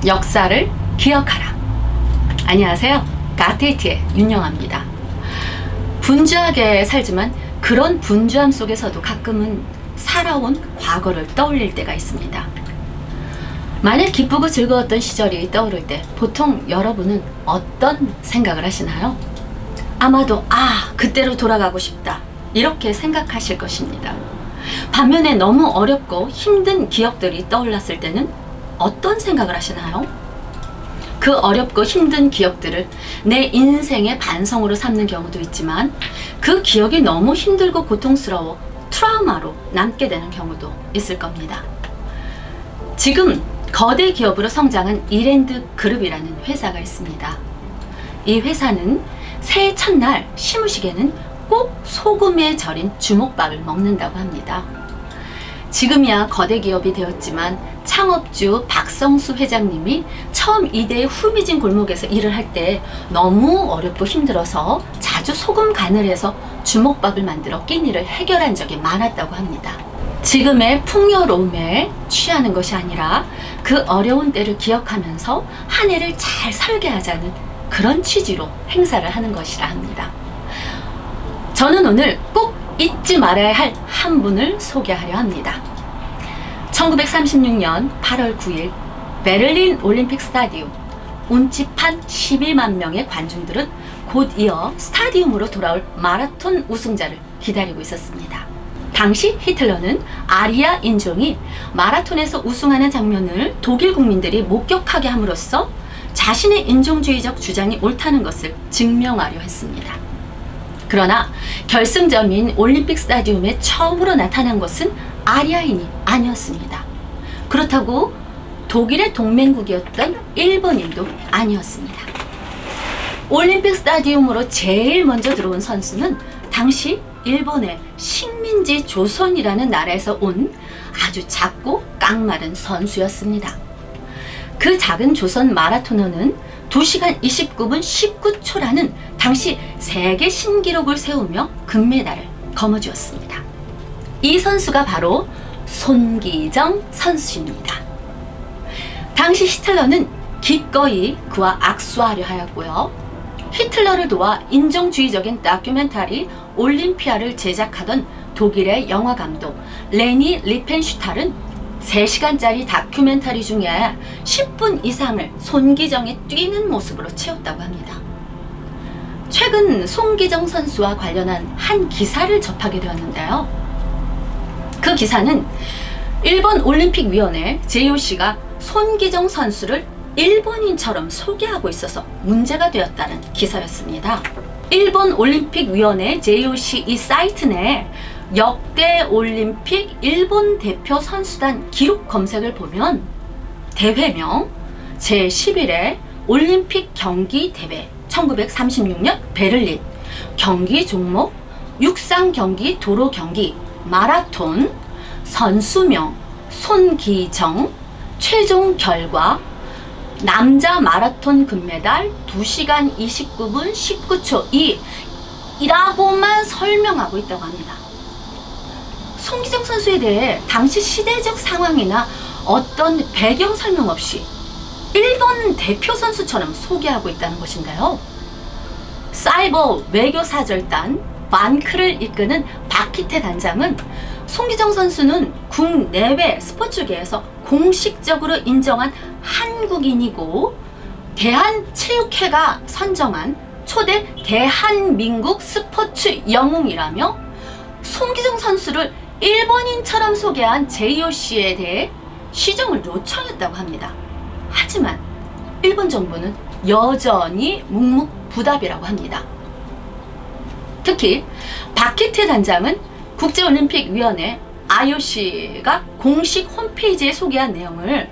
역사를 기억하라. 안녕하세요. 가테이트의 윤영아입니다. 분주하게 살지만 그런 분주함 속에서도 가끔은 살아온 과거를 떠올릴 때가 있습니다. 만약 기쁘고 즐거웠던 시절이 떠오를 때 보통 여러분은 어떤 생각을 하시나요? 아마도 그때로 돌아가고 싶다 이렇게 생각하실 것입니다. 반면에 너무 어렵고 힘든 기억들이 떠올랐을 때는 어떤 생각을 하시나요? 그 어렵고 힘든 기억들을 내 인생의 반성으로 삼는 경우도 있지만 그 기억이 너무 힘들고 고통스러워 트라우마로 남게 되는 경우도 있을 겁니다. 지금 거대 기업으로 성장한 이랜드 그룹이라는 회사가 있습니다. 이 회사는 새해 첫날 시무식에는 꼭 소금에 절인 주먹밥을 먹는다고 합니다. 지금이야 거대 기업이 되었지만 창업주 박성수 회장님이 처음 이대의 후미진 골목에서 일을 할 때 너무 어렵고 힘들어서 자주 소금 간을 해서 주먹밥을 만들어 끼니를 해결한 적이 많았다고 합니다. 지금의 풍요로움에 취하는 것이 아니라 그 어려운 때를 기억하면서 한 해를 잘 설계하자는 그런 취지로 행사를 하는 것이라 합니다. 저는 오늘 꼭 잊지 말아야 할 한 분을 소개하려 합니다. 1936년 8월 9일 베를린 올림픽 스타디움 운집한 12만 명의 관중들은 곧 이어 스타디움으로 돌아올 마라톤 우승자를 기다리고 있었습니다. 당시 히틀러는 아리아 인종이 마라톤에서 우승하는 장면을 독일 국민들이 목격하게 함으로써 자신의 인종주의적 주장이 옳다는 것을 증명하려 했습니다. 그러나 결승점인 올림픽 스타디움에 처음으로 나타난 것은 아리아인이 아니었습니다. 그렇다고 독일의 동맹국이었던 일본인도 아니었습니다. 올림픽 스타디움으로 제일 먼저 들어온 선수는 당시 일본의 식민지 조선이라는 나라에서 온 아주 작고 깡마른 선수였습니다. 그 작은 조선 마라토너는 2시간 29분 19초라는 당시 세계 신기록을 세우며 금메달을 거머쥐었습니다. 이 선수가 바로 손기정 선수입니다. 당시 히틀러는 기꺼이 그와 악수하려 하였고요. 히틀러를 도와 인종주의적인 다큐멘터리 올림피아를 제작하던 독일의 영화감독 레니 리펜슈탈은 3시간짜리 다큐멘터리 중에 10분 이상을 손기정이 뛰는 모습으로 채웠다고 합니다. 최근 손기정 선수와 관련한 한 기사를 접하게 되었는데요. 그 기사는 일본 올림픽위원회 JOC가 손기정 선수를 일본인처럼 소개하고 있어서 문제가 되었다는 기사였습니다. 일본 올림픽위원회 JOC 이 사이트 내에 역대 올림픽 일본 대표 선수단 기록 검색을 보면 대회명 제11회 올림픽 경기 대회 1936년 베를린 경기 종목 육상 경기, 도로 경기, 마라톤 선수명 손기정 최종 결과 남자 마라톤 금메달 2시간 29분 19초 이라고만 설명하고 있다고 합니다. 손기정 선수에 대해 당시 시대적 상황이나 어떤 배경 설명 없이 일본 대표 선수처럼 소개하고 있다는 것인데요. 사이버 외교사절단 반크를 이끄는 박희태 단장은 손기정 선수는 국내외 스포츠계에서 공식적으로 인정한 한국인이고 대한체육회가 선정한 초대 대한민국 스포츠 영웅이라며 손기정 선수를 일본인처럼 소개한 JOC에 대해 시정을 요청했다고 합니다. 하지만 일본 정부는 여전히 묵묵부답이라고 합니다. 특히 박희태 단장은 국제올림픽위원회 IOC가 공식 홈페이지에 소개한 내용을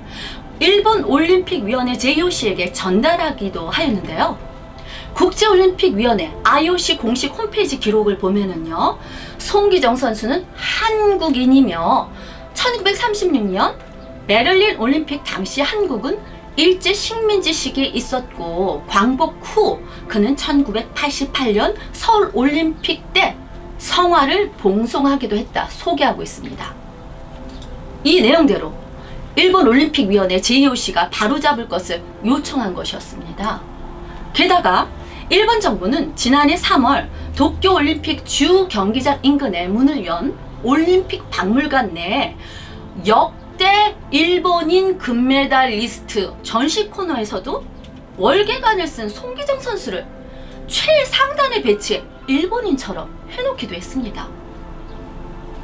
일본 올림픽위원회 JOC에게 전달하기도 하였는데요. 국제올림픽위원회 IOC 공식 홈페이지 기록을 보면은요, 손기정 선수는 한국인이며 1936년 베를린 올림픽 당시 한국은 일제 식민지 시기에 있었고 광복 후 그는 1988년 서울 올림픽 때 성화를 봉송하기도 했다 소개하고 있습니다. 이 내용대로 일본 올림픽위원회 JOC가 바로잡을 것을 요청한 것이었습니다. 게다가 일본 정부는 지난해 3월 도쿄올림픽 주 경기장 인근에 문을 연 올림픽 박물관 내에 역대 일본인 금메달리스트 전시 코너에서도 월계관을 쓴 송기정 선수를 최상단에 배치해 일본인처럼 해놓기도 했습니다.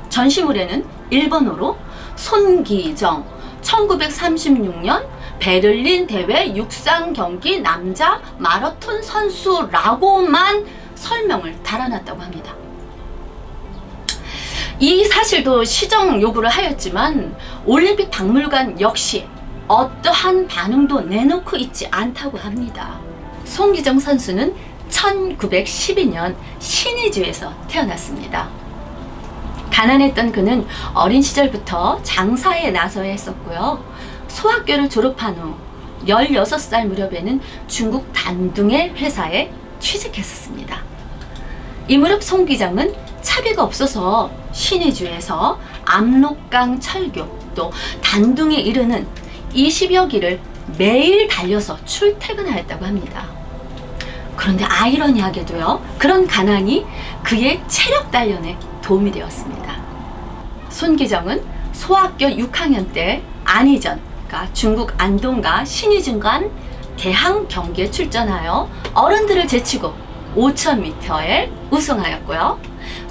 전시물에는 일본어로 손기정 1936년 베를린 대회 육상 경기 남자 마라톤 선수라고만 설명을 달아놨다고 합니다. 이 사실도 시정 요구를 하였지만 올림픽 박물관 역시 어떠한 반응도 내놓고 있지 않다고 합니다. 송기정 선수는 1912년 신의주에서 태어났습니다. 가난했던 그는 어린 시절부터 장사에 나서야 했었고요. 소학교를 졸업한 후 16살 무렵에는 중국 단둥의 회사에 취직했었습니다. 이 무렵 송기정은 차비가 없어서 신의주에서 압록강 철교 또 단둥에 이르는 20여 길을 매일 달려서 출퇴근하였다고 합니다. 그런데 아이러니하게도요, 그런 가난이 그의 체력 단련에 도움이 되었습니다. 손기정은 소학교 6학년 때 안희전, 그러니까 중국 안동과 신의중 간 대항 경기에 출전하여 어른들을 제치고 5000m에 우승하였고요.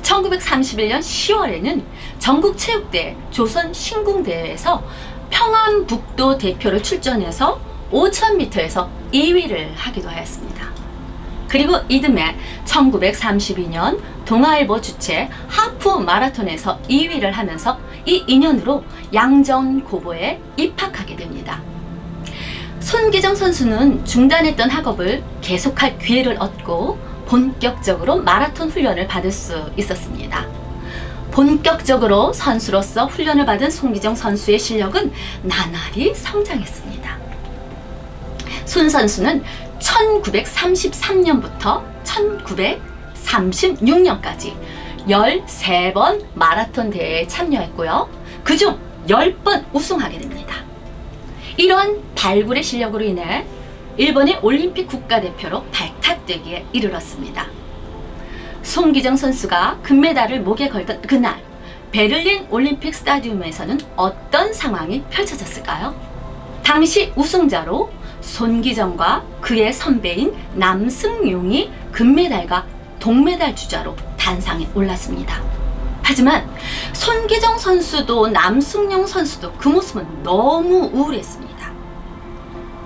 1931년 10월에는 전국체육대회 조선신궁대회에서 평안북도 대표를 출전해서 5000m에서 2위를 하기도 하였습니다. 그리고 이듬해 1932년 동아일보 주최 하프 마라톤에서 2위를 하면서 이 인연으로 양전고보에 입학하게 됩니다. 손기정 선수는 중단했던 학업을 계속할 기회를 얻고 본격적으로 마라톤 훈련을 받을 수 있었습니다. 본격적으로 선수로서 훈련을 받은 송기정 선수의 실력은 나날이 성장했습니다. 손 선수는 1933년부터 1936년까지 13번 마라톤 대회에 참여했고요. 그중 10번 우승하게 됩니다. 이러한 발굴의 실력으로 인해 일본의 올림픽 국가대표로 발탁되기에 이르렀습니다. 송기정 선수가 금메달을 목에 걸던 그날 베를린 올림픽 스타디움에서는 어떤 상황이 펼쳐졌을까요? 당시 우승자로 손기정과 그의 선배인 남승용이 금메달과 동메달 주자로 단상에 올랐습니다. 하지만 손기정 선수도 남승용 선수도 그 모습은 너무 우울했습니다.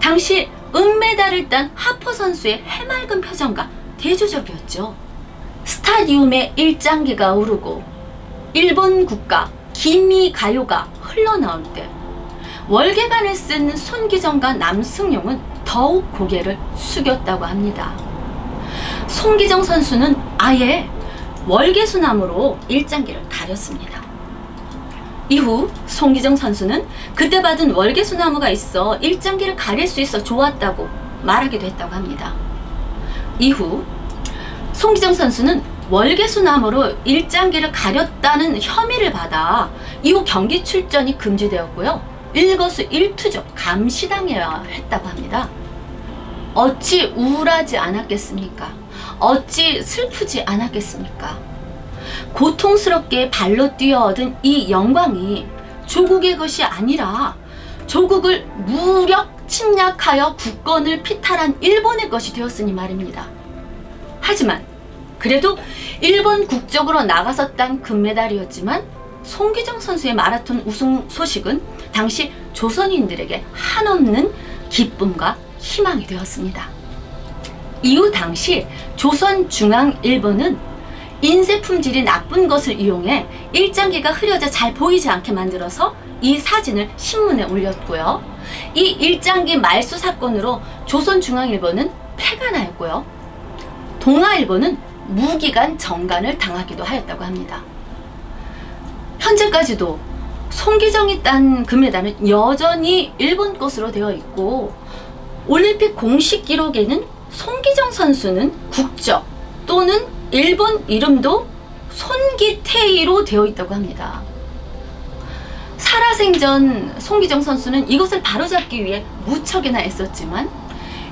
당시 은메달을 딴 하퍼 선수의 해맑은 표정과 대조적이었죠. 스타디움의 일장기가 오르고 일본 국가 기미 가요가 흘러나올 때 월계관을 쓴 손기정과 남승용은 더욱 고개를 숙였다고 합니다. 손기정 선수는 아예 월계수나무로 일장기를 가렸습니다. 이후 손기정 선수는 그때 받은 월계수나무가 있어 일장기를 가릴 수 있어 좋았다고 말하기도 했다고 합니다. 이후 손기정 선수는 월계수나무로 일장기를 가렸다는 혐의를 받아 이후 경기 출전이 금지되었고요. 일거수일투족 감시당해야 했다고 합니다. 어찌 우울하지 않았겠습니까? 어찌 슬프지 않았겠습니까? 고통스럽게 발로 뛰어 얻은 이 영광이 조국의 것이 아니라 조국을 무력 침략하여 국권을 피탈한 일본의 것이 되었으니 말입니다. 하지만 그래도 일본 국적으로 나가서 딴 금메달이었지만 송기정 선수의 마라톤 우승 소식은 당시 조선인들에게 한없는 기쁨과 희망이 되었습니다. 이후 당시 조선중앙일보는 인쇄 품질이 나쁜 것을 이용해 일장기가 흐려져 잘 보이지 않게 만들어서 이 사진을 신문에 올렸고요. 이 일장기 말소 사건으로 조선중앙일보는 폐간하였고요. 동아일보는 무기간 정간을 당하기도 하였다고 합니다. 현재까지도 송기정이 딴 금메달은 여전히 일본 것으로 되어 있고 올림픽 공식 기록에는 송기정 선수는 국적 또는 일본 이름도 손기태이로 되어 있다고 합니다. 살아생전 송기정 선수는 이것을 바로잡기 위해 무척이나 애썼지만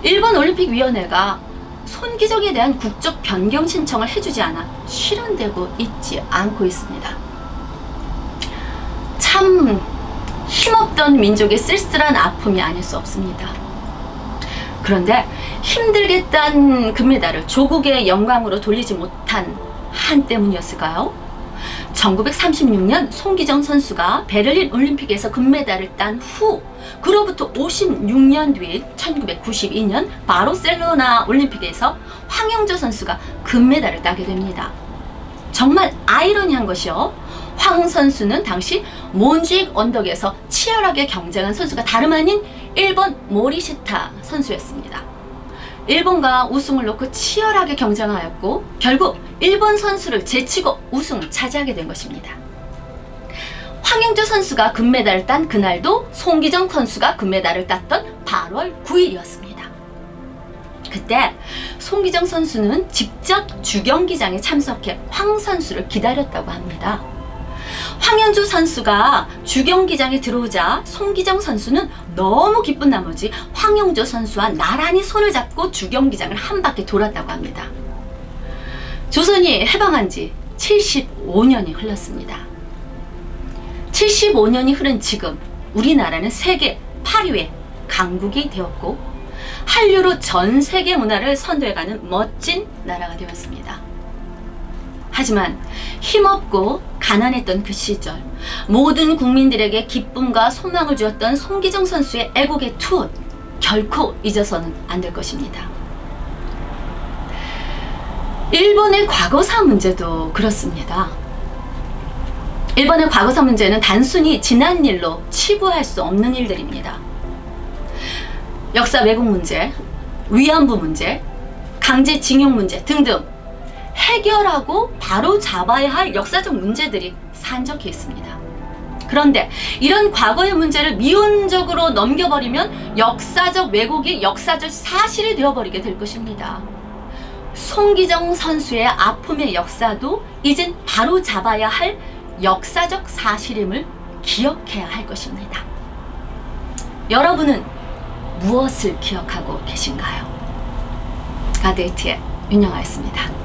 일본 올림픽위원회가 손기정에 대한 국적 변경 신청을 해주지 않아 실현되고 있지 않고 있습니다. 참 힘없던 민족의 쓸쓸한 아픔이 아닐 수 없습니다. 그런데 힘들게 딴 금메달을 조국의 영광으로 돌리지 못한 한 때문이었을까요? 1936년 송기정 선수가 베를린 올림픽에서 금메달을 딴 후 그로부터 56년 뒤인 1992년 바르셀로나 올림픽에서 황영조 선수가 금메달을 따게 됩니다. 정말 아이러니한 것이요. 황 선수는 당시 몬주익 언덕에서 치열하게 경쟁한 선수가 다름 아닌 일본 모리시타 선수였습니다. 일본과 우승을 놓고 치열하게 경쟁하였고 결국 일본 선수를 제치고 우승을 차지하게 된 것입니다. 황영조 선수가 금메달을 딴 그날도 송기정 선수가 금메달을 땄던 8월 9일이었습니다. 그때 송기정 선수는 직접 주경기장에 참석해 황 선수를 기다렸다고 합니다. 황현주 선수가 주경기장에 들어오자 송기정 선수는 너무 기쁜 나머지 황영조 선수와 나란히 손을 잡고 주경기장을 한 바퀴 돌았다고 합니다. 조선이 해방한 지 75년이 흘렀습니다. 75년이 흐른 지금 우리나라는 세계 8위의 강국이 되었고 한류로 전 세계 문화를 선도해가는 멋진 나라가 되었습니다. 하지만 힘없고 가난했던 그 시절 모든 국민들에게 기쁨과 소망을 주었던 송기정 선수의 애국의 투혼 결코 잊어서는 안 될 것입니다. 일본의 과거사 문제도 그렇습니다. 일본의 과거사 문제는 단순히 지난 일로 치부할 수 없는 일들입니다. 역사 왜곡 문제, 위안부 문제, 강제징용 문제 등등 해결하고 바로 잡아야 할 역사적 문제들이 산적해 있습니다. 그런데 이런 과거의 문제를 미온적으로 넘겨버리면 역사적 왜곡이 역사적 사실이 되어버리게 될 것입니다. 송기정 선수의 아픔의 역사도 이젠 바로 잡아야 할 역사적 사실임을 기억해야 할 것입니다. 여러분은 무엇을 기억하고 계신가요? 가데이트의 윤영아였습니다.